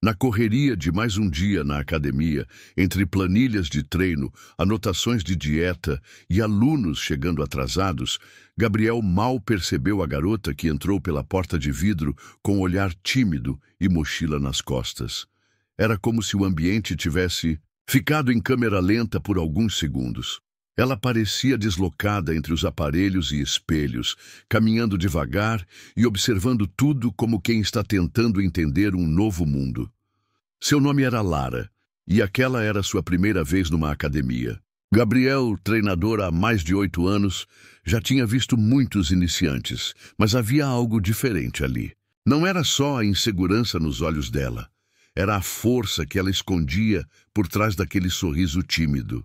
Na correria de mais um dia na academia, entre planilhas de treino, anotações de dieta e alunos chegando atrasados, Gabriel mal percebeu a garota que entrou pela porta de vidro com olhar tímido e mochila nas costas. Era como se o ambiente tivesse ficado em câmera lenta por alguns segundos. Ela parecia deslocada entre os aparelhos e espelhos, caminhando devagar e observando tudo como quem está tentando entender um novo mundo. Seu nome era Lara, e aquela era sua primeira vez numa academia. Gabriel, treinador há mais de 8 anos, já tinha visto muitos iniciantes, mas havia algo diferente ali. Não era só a insegurança nos olhos dela, era a força que ela escondia por trás daquele sorriso tímido.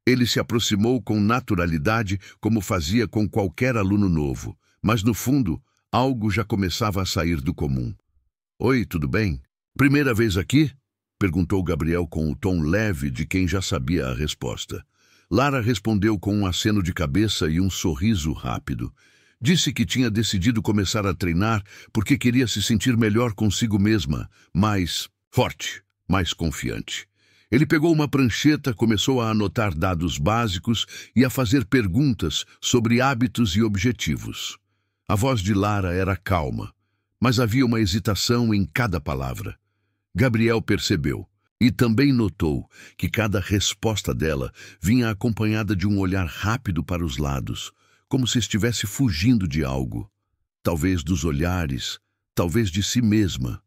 Ele se aproximou com naturalidade, como fazia com qualquer aluno novo, mas no fundo, algo já começava a sair do comum. Oi, tudo bem? Primeira vez aqui? Perguntou Gabriel com o tom leve de quem já sabia a resposta. Lara respondeu com um aceno de cabeça e um sorriso rápido. Disse que tinha decidido começar a treinar porque queria se sentir melhor consigo mesma, mais forte, mais confiante. Ele pegou uma prancheta, começou a anotar dados básicos e a fazer perguntas sobre hábitos e objetivos. A voz de Lara era calma, mas havia uma hesitação em cada palavra. Gabriel percebeu e também notou que cada resposta dela vinha acompanhada de um olhar rápido para os lados, como se estivesse fugindo de algo, talvez dos olhares, talvez de si mesma.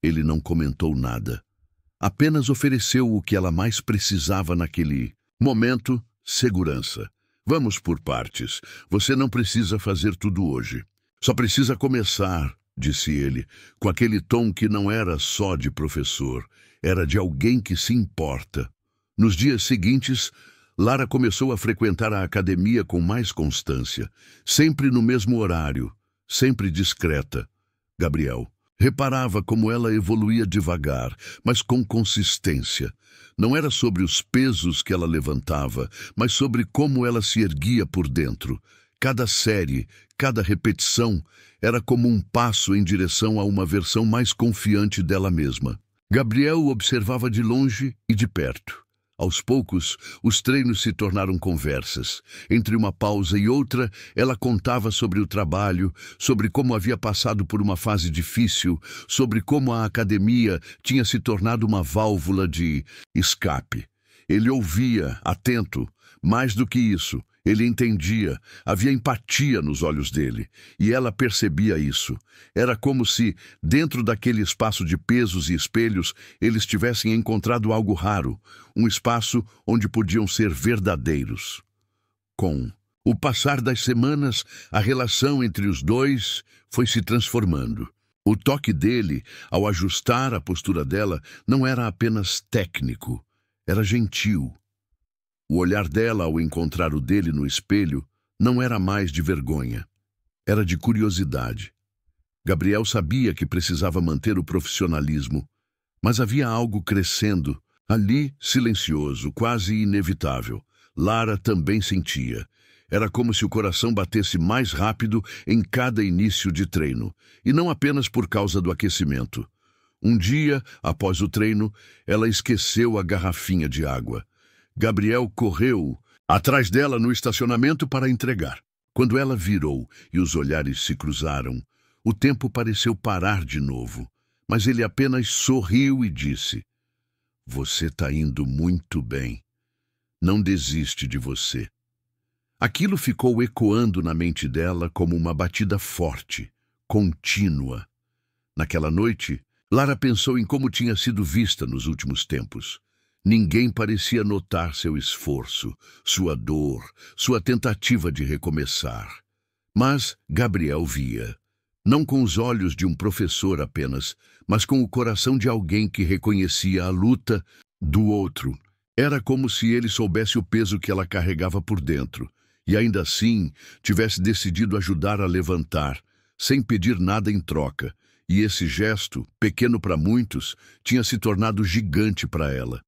Ele não comentou nada. Apenas ofereceu o que ela mais precisava naquele momento: segurança. Vamos por partes. Você não precisa fazer tudo hoje. Só precisa começar, disse ele, com aquele tom que não era só de professor, era de alguém que se importa. Nos dias seguintes, Lara começou a frequentar a academia com mais constância, sempre no mesmo horário, sempre discreta. Gabriel reparava como ela evoluía devagar, mas com consistência. Não era sobre os pesos que ela levantava, mas sobre como ela se erguia por dentro. Cada série, cada repetição, era como um passo em direção a uma versão mais confiante dela mesma. Gabriel observava de longe e de perto. Aos poucos, os treinos se tornaram conversas. Entre uma pausa e outra, ela contava sobre o trabalho, sobre como havia passado por uma fase difícil, sobre como a academia tinha se tornado uma válvula de escape. Ele ouvia, atento. Mais do que isso, ele entendia, havia empatia nos olhos dele, e ela percebia isso. Era como se, dentro daquele espaço de pesos e espelhos, eles tivessem encontrado algo raro, um espaço onde podiam ser verdadeiros. Com o passar das semanas, a relação entre os dois foi se transformando. O toque dele, ao ajustar a postura dela, não era apenas técnico, era gentil. O olhar dela ao encontrar o dele no espelho não era mais de vergonha, era de curiosidade. Gabriel sabia que precisava manter o profissionalismo, mas havia algo crescendo, ali silencioso, quase inevitável. Lara também sentia. Era como se o coração batesse mais rápido em cada início de treino, e não apenas por causa do aquecimento. Um dia, após o treino, ela esqueceu a garrafinha de água. Gabriel correu atrás dela no estacionamento para entregar. Quando ela virou e os olhares se cruzaram, o tempo pareceu parar de novo, mas ele apenas sorriu e disse: "Você está indo muito bem. Não desiste de você." Aquilo ficou ecoando na mente dela como uma batida forte, contínua. Naquela noite, Lara pensou em como tinha sido vista nos últimos tempos. Ninguém parecia notar seu esforço, sua dor, sua tentativa de recomeçar. Mas Gabriel via, não com os olhos de um professor apenas, mas com o coração de alguém que reconhecia a luta do outro. Era como se ele soubesse o peso que ela carregava por dentro, e ainda assim tivesse decidido ajudar a levantar, sem pedir nada em troca. E esse gesto, pequeno para muitos, tinha se tornado gigante para ela.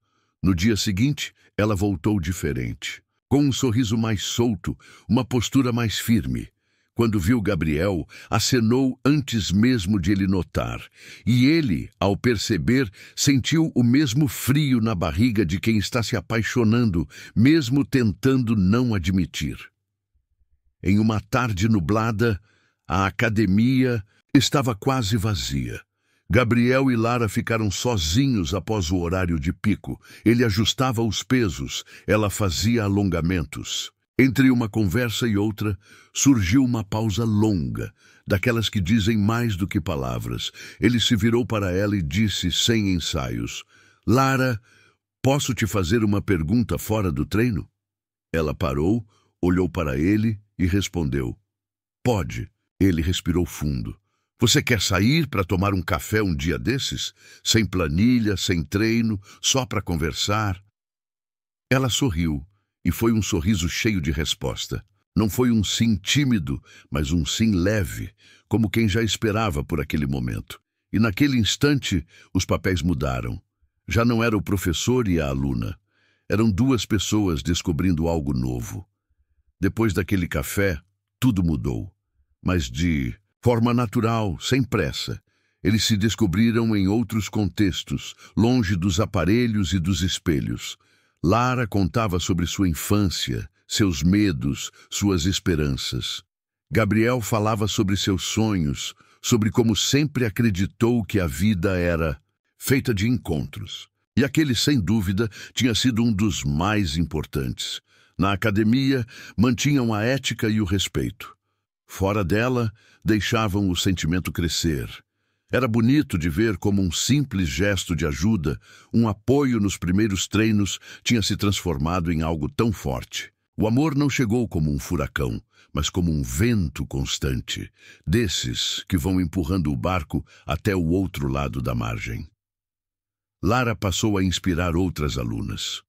No dia seguinte, ela voltou diferente, com um sorriso mais solto, uma postura mais firme. Quando viu Gabriel, acenou antes mesmo de ele notar. E ele, ao perceber, sentiu o mesmo frio na barriga de quem está se apaixonando, mesmo tentando não admitir. Em uma tarde nublada, a academia estava quase vazia. Gabriel e Lara ficaram sozinhos após o horário de pico. Ele ajustava os pesos, ela fazia alongamentos. Entre uma conversa e outra, surgiu uma pausa longa, daquelas que dizem mais do que palavras. Ele se virou para ela e disse, sem ensaios, Lara, posso te fazer uma pergunta fora do treino? Ela parou, olhou para ele e respondeu, pode. Ele respirou fundo. Você quer sair para tomar um café um dia desses? Sem planilha, sem treino, só para conversar? Ela sorriu, e foi um sorriso cheio de resposta. Não foi um sim tímido, mas um sim leve, como quem já esperava por aquele momento. E naquele instante, os papéis mudaram. Já não era o professor e a aluna. Eram duas pessoas descobrindo algo novo. Depois daquele café, tudo mudou. Mas de forma natural, sem pressa. Eles se descobriram em outros contextos, longe dos aparelhos e dos espelhos. Lara contava sobre sua infância, seus medos, suas esperanças. Gabriel falava sobre seus sonhos, sobre como sempre acreditou que a vida era feita de encontros. E aquele, sem dúvida, tinha sido um dos mais importantes. Na academia, mantinham a ética e o respeito. Fora dela, deixavam o sentimento crescer. Era bonito de ver como um simples gesto de ajuda, um apoio nos primeiros treinos, tinha se transformado em algo tão forte. O amor não chegou como um furacão, mas como um vento constante, desses que vão empurrando o barco até o outro lado da margem. Lara passou a inspirar outras alunas.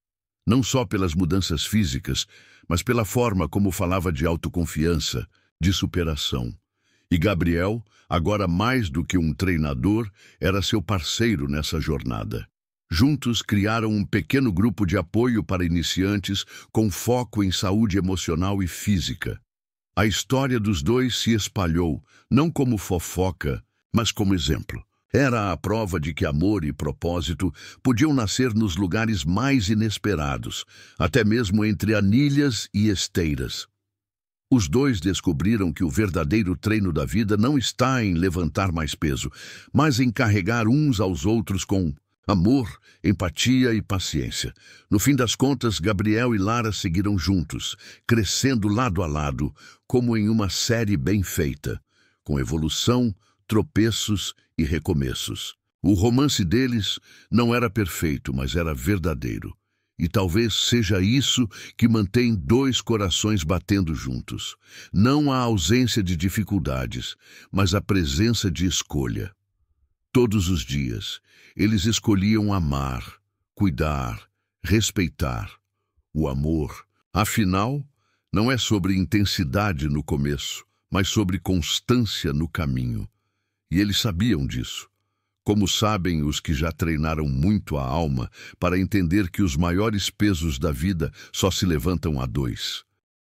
Não só pelas mudanças físicas, mas pela forma como falava de autoconfiança, de superação. E Gabriel, agora mais do que um treinador, era seu parceiro nessa jornada. Juntos criaram um pequeno grupo de apoio para iniciantes com foco em saúde emocional e física. A história dos dois se espalhou, não como fofoca, mas como exemplo. Era a prova de que amor e propósito podiam nascer nos lugares mais inesperados, até mesmo entre anilhas e esteiras. Os dois descobriram que o verdadeiro treino da vida não está em levantar mais peso, mas em carregar uns aos outros com amor, empatia e paciência. No fim das contas, Gabriel e Lara seguiram juntos, crescendo lado a lado, como em uma série bem feita, com evolução, tropeços e recomeços. O romance deles não era perfeito, mas era verdadeiro. E talvez seja isso que mantém dois corações batendo juntos. Não a ausência de dificuldades, mas a presença de escolha. Todos os dias, eles escolhiam amar, cuidar, respeitar. O amor, afinal, não é sobre intensidade no começo, mas sobre constância no caminho. E eles sabiam disso. Como sabem os que já treinaram muito a alma para entender que os maiores pesos da vida só se levantam a dois.